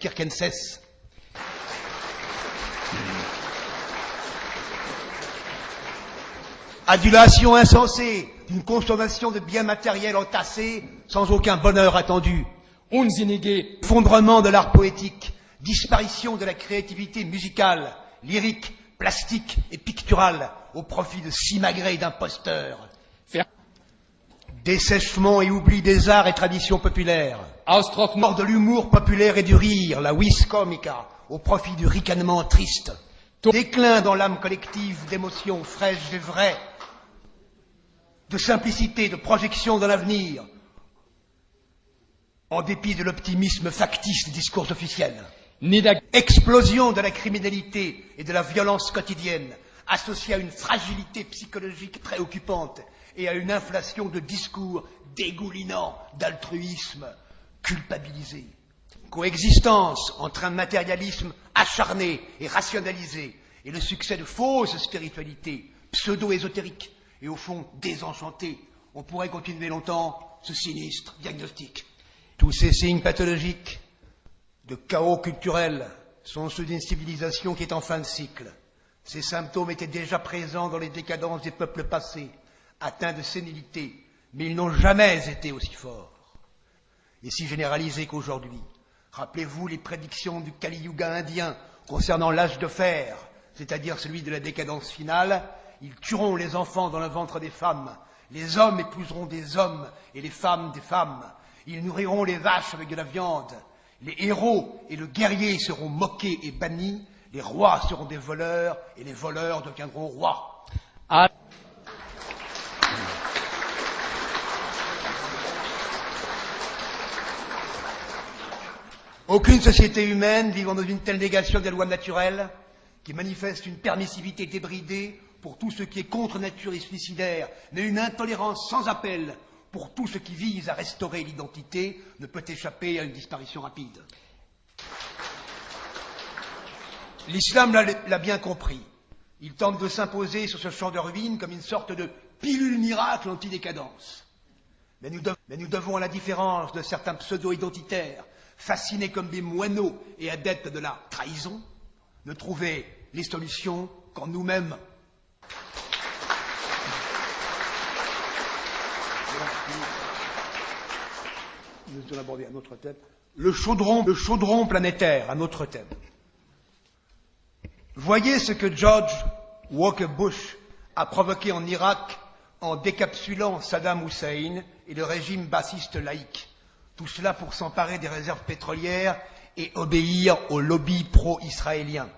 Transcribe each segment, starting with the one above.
Kirkenses. Adulation insensée d'une consommation de biens matériels entassés sans aucun bonheur attendu. Unsinnige Effondrement de l'art poétique, disparition de la créativité musicale, lyrique, plastique et picturale au profit de simagrées d'imposteurs. Dessèchement et oubli des arts et traditions populaires. Austrocknung Mort de l'humour populaire et du rire, la vis comica, au profit du ricanement triste. Déclin dans l'âme collective d'émotions fraîches et vraies, de simplicité, de projection dans l'avenir, en dépit de l'optimisme factice des discours officiels. Explosion de la criminalité et de la violence quotidienne, associée à une fragilité psychologique préoccupante et à une inflation de discours dégoulinants d'altruisme culpabilisé. Coexistence entre un matérialisme acharné et rationalisé et le succès de fausses spiritualités pseudo-ésotériques et au fond désenchantées. On pourrait continuer longtemps ce sinistre diagnostic. Tous ces signes pathologiques de chaos culturel sont ceux d'une civilisation qui est en fin de cycle. Ces symptômes étaient déjà présents dans les décadences des peuples passés, atteints de sénilité, mais ils n'ont jamais été aussi forts et si généralisés qu'aujourd'hui. Rappelez-vous les prédictions du Kali Yuga indien concernant l'âge de fer, c'est-à-dire celui de la décadence finale. Ils tueront les enfants dans le ventre des femmes, les hommes épouseront des hommes et les femmes des femmes. Ils nourriront les vaches avec de la viande. Les héros et le guerrier seront moqués et bannis. Les rois seront des voleurs et les voleurs deviendront rois. Aucune société humaine vivant dans une telle négation des lois naturelles, qui manifeste une permissivité débridée pour tout ce qui est contre nature et suicidaire, mais une intolérance sans appel pour tout ce qui vise à restaurer l'identité, ne peut échapper à une disparition rapide. L'islam l'a bien compris. Il tente de s'imposer sur ce champ de ruines comme une sorte de pilule miracle anti-décadence. Mais nous devons, à la différence de certains pseudo-identitaires, fascinés comme des moineaux et adeptes de la trahison, ne trouver les solutions qu'en nous-mêmes. Nous allons aborder un autre thème. Le chaudron planétaire, un autre thème. Voyez ce que George Walker Bush a provoqué en Irak en décapsulant Saddam Hussein et le régime bassiste laïque. Tout cela pour s'emparer des réserves pétrolières et obéir au lobby pro-israélien.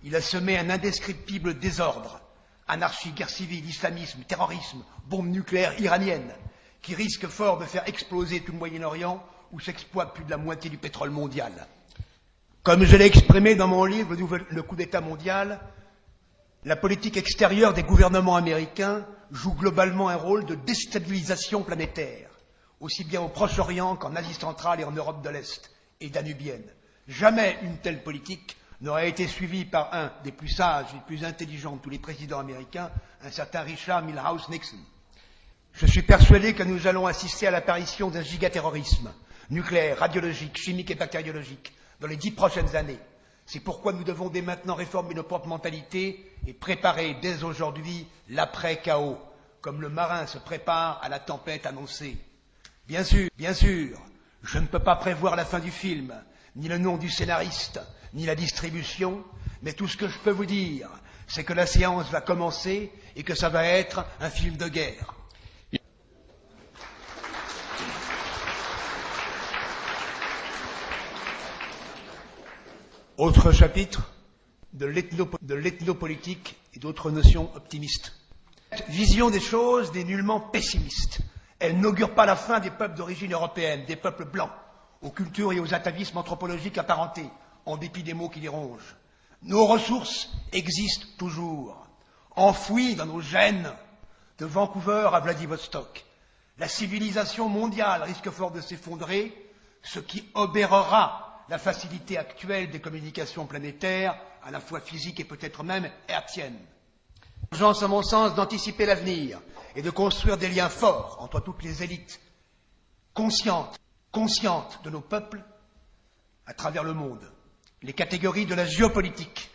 Il a semé un indescriptible désordre, anarchie, guerre civile, islamisme, terrorisme, bombes nucléaires iraniennes, qui risquent fort de faire exploser tout le Moyen-Orient où s'exploite plus de la moitié du pétrole mondial. Comme je l'ai exprimé dans mon livre « Le coup d'État mondial », la politique extérieure des gouvernements américains joue globalement un rôle de déstabilisation planétaire, aussi bien au Proche-Orient qu'en Asie centrale et en Europe de l'Est et danubienne. Jamais une telle politique n'aurait été suivie par un des plus sages et plus intelligents de tous les présidents américains, un certain Richard Milhouse Nixon. Je suis persuadé que nous allons assister à l'apparition d'un gigaterrorisme nucléaire, radiologique, chimique et bactériologique dans les 10 prochaines années. C'est pourquoi nous devons dès maintenant réformer nos propres mentalités et préparer dès aujourd'hui l'après-chaos, comme le marin se prépare à la tempête annoncée. Bien sûr, je ne peux pas prévoir la fin du film, ni le nom du scénariste, ni la distribution, mais tout ce que je peux vous dire, c'est que la séance va commencer et que ça va être un film de guerre. Autre chapitre de l'ethnopolitique et d'autres notions optimistes. Cette vision des choses n'est nullement pessimiste. Elle n'augure pas la fin des peuples d'origine européenne, des peuples blancs, aux cultures et aux atavismes anthropologiques apparentés, en dépit des mots qui les rongent. Nos ressources existent toujours, enfouies dans nos gènes, de Vancouver à Vladivostok. La civilisation mondiale risque fort de s'effondrer, ce qui obérera la facilité actuelle des communications planétaires, à la fois physiques et peut-être même hertziennes. L'urgence, à mon sens, d'anticiper l'avenir et de construire des liens forts entre toutes les élites conscientes de nos peuples, à travers le monde. Les catégories de la géopolitique,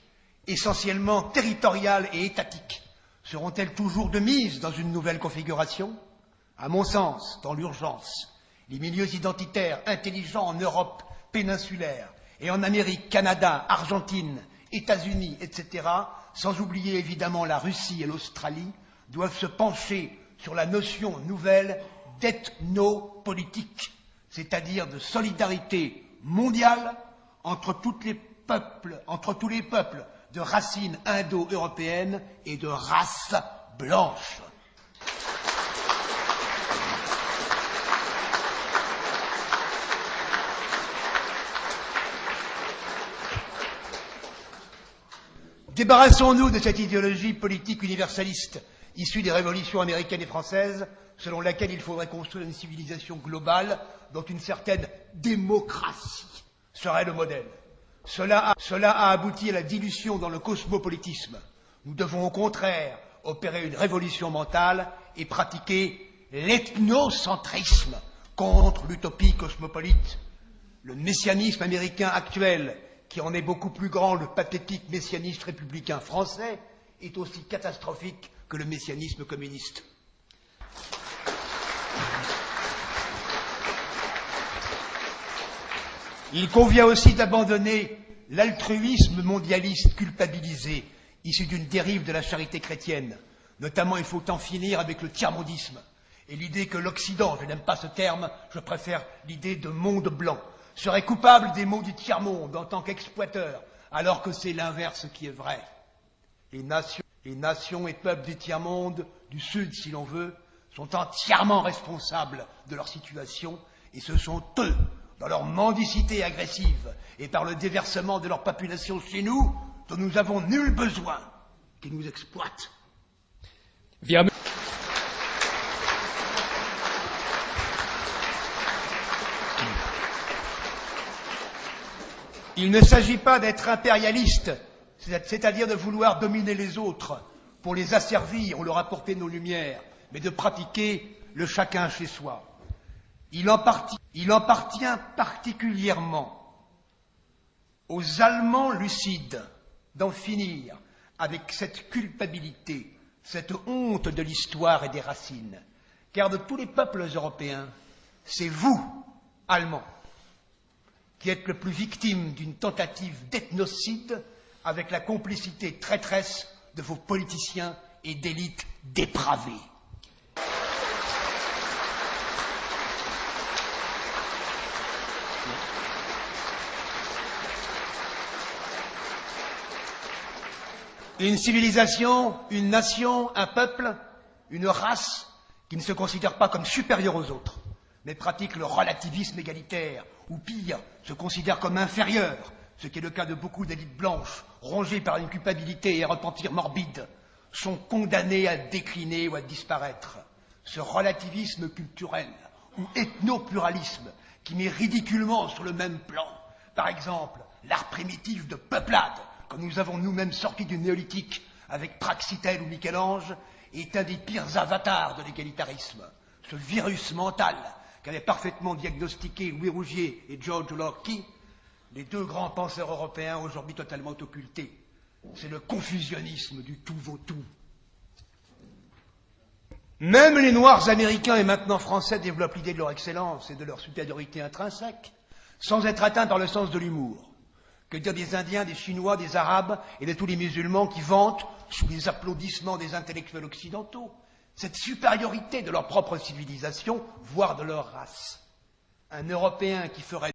essentiellement territoriales et étatiques, seront-elles toujours de mise dans une nouvelle configuration? À mon sens, dans l'urgence, les milieux identitaires intelligents en Europe péninsulaire et en Amérique, Canada, Argentine, États-Unis, etc., sans oublier évidemment la Russie et l'Australie, doivent se pencher sur la notion nouvelle d'ethnopolitique, c'est-à-dire de solidarité mondiale entre tous les peuples de racines indo-européennes et de race blanche. Débarrassons-nous de cette idéologie politique universaliste issue des révolutions américaines et françaises, selon laquelle il faudrait construire une civilisation globale dont une certaine démocratie serait le modèle. Cela a abouti à la dilution dans le cosmopolitisme. Nous devons au contraire opérer une révolution mentale et pratiquer l'ethnocentrisme contre l'utopie cosmopolite. Le messianisme américain actuel, qui en est beaucoup plus grand, le pathétique messianisme républicain français, est aussi catastrophique que le messianisme communiste. Il convient aussi d'abandonner l'altruisme mondialiste culpabilisé, issu d'une dérive de la charité chrétienne. Notamment, il faut en finir avec le tiers-mondisme et l'idée que l'Occident, je n'aime pas ce terme, je préfère l'idée de monde blanc, serait coupable des maux du tiers-monde en tant qu'exploiteur, alors que c'est l'inverse qui est vrai. Les nations et peuples du tiers-monde, du Sud si l'on veut, sont entièrement responsables de leur situation, et ce sont eux, dans leur mendicité agressive et par le déversement de leur population chez nous, dont nous avons nul besoin, qui nous exploitent. Il ne s'agit pas d'être impérialiste, c'est-à-dire de vouloir dominer les autres pour les asservir ou leur apporter nos lumières, mais de pratiquer le chacun chez soi. Il appartient particulièrement aux Allemands lucides d'en finir avec cette culpabilité, cette honte de l'histoire et des racines. Car de tous les peuples européens, c'est vous, Allemands, qui êtes le plus victime d'une tentative d'ethnocide avec la complicité traîtresse de vos politiciens et d'élites dépravées. Une civilisation, une nation, un peuple, une race qui ne se considère pas comme supérieure aux autres, mais pratique le relativisme égalitaire, ou pire, se considère comme inférieur, ce qui est le cas de beaucoup d'élites blanches, rongées par une culpabilité et un repentir morbide, sont condamnées à décliner ou à disparaître. Ce relativisme culturel, ou ethnopluralisme, qui met ridiculement sur le même plan, par exemple, l'art primitif de peuplade, quand nous avons nous-mêmes sorti du néolithique avec Praxitèle ou Michel-Ange, est un des pires avatars de l'égalitarisme. Ce virus mental qu'avaient parfaitement diagnostiqué Louis Rougier et George Locke, les deux grands penseurs européens aujourd'hui totalement occultés. C'est le confusionnisme du tout vaut tout. Même les Noirs américains et maintenant français développent l'idée de leur excellence et de leur supériorité intrinsèque, sans être atteints par le sens de l'humour. Que dire des Indiens, des Chinois, des Arabes et de tous les musulmans qui vantent, sous les applaudissements des intellectuels occidentaux, cette supériorité de leur propre civilisation, voire de leur race. Un Européen qui ferait